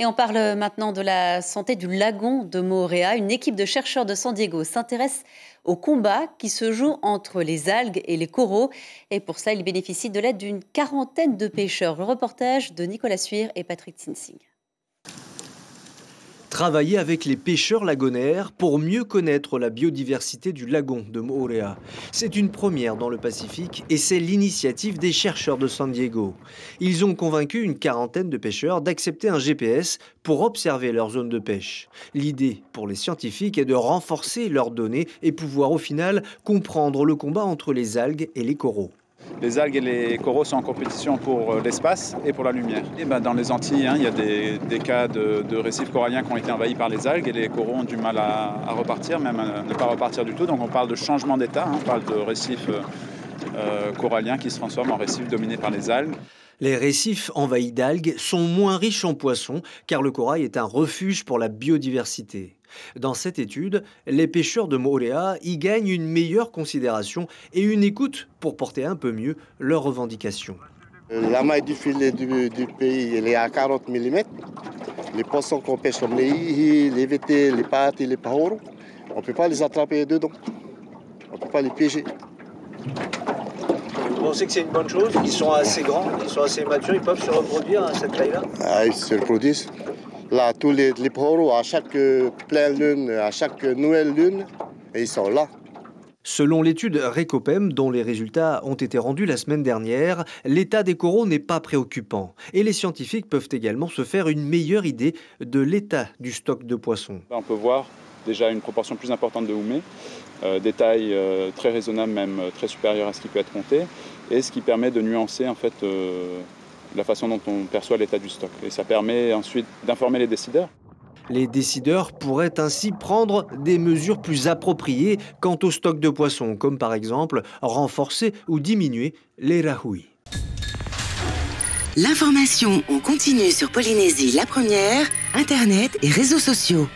Et on parle maintenant de la santé du lagon de Moorea. Une équipe de chercheurs de San Diego s'intéresse au combat qui se joue entre les algues et les coraux. Et pour cela, ils bénéficient de l'aide d'une quarantaine de pêcheurs. Le reportage de Nicolas Suire et Patrick Tsinsing. Travailler avec les pêcheurs lagonaires pour mieux connaître la biodiversité du lagon de Moorea. C'est une première dans le Pacifique et c'est l'initiative des chercheurs de San Diego. Ils ont convaincu une quarantaine de pêcheurs d'accepter un GPS pour observer leur zone de pêche. L'idée pour les scientifiques est de renforcer leurs données et pouvoir au final comprendre le combat entre les algues et les coraux. Les algues et les coraux sont en compétition pour l'espace et pour la lumière. Et dans les Antilles, il y a des cas de récifs coralliens qui ont été envahis par les algues et les coraux ont du mal à repartir, même à ne pas repartir du tout. Donc on parle de changement d'état, on parle de récifs coralliens qui se transforment en récifs dominés par les algues. Les récifs envahis d'algues sont moins riches en poissons car le corail est un refuge pour la biodiversité. Dans cette étude, les pêcheurs de Moorea y gagnent une meilleure considération et une écoute pour porter un peu mieux leurs revendications. La maille du filet du pays elle est à 40 mm. Les poissons qu'on pêche comme les ihis, les vétés, les pattes et les pahoros, on ne peut pas les attraper dedans. On ne peut pas les piéger. Vous pensez que c'est une bonne chose? Ils sont assez grands, ils sont assez matures, ils peuvent se reproduire à cette taille-là? Ah, ils se reproduisent. Là, tous les pahoros, à chaque pleine lune, à chaque nouvelle lune, et ils sont là. Selon l'étude Recopem, dont les résultats ont été rendus la semaine dernière, l'état des coraux n'est pas préoccupant. Et les scientifiques peuvent également se faire une meilleure idée de l'état du stock de poissons. On peut voir déjà une proportion plus importante de houmets, des tailles très raisonnables, même très supérieures à ce qui peut être compté, et ce qui permet de nuancer en fait la façon dont on perçoit l'état du stock. Et ça permet ensuite d'informer les décideurs. Les décideurs pourraient ainsi prendre des mesures plus appropriées quant au stock de poissons, comme par exemple renforcer ou diminuer les rahui. L'information en continu sur Polynésie la première, Internet et réseaux sociaux.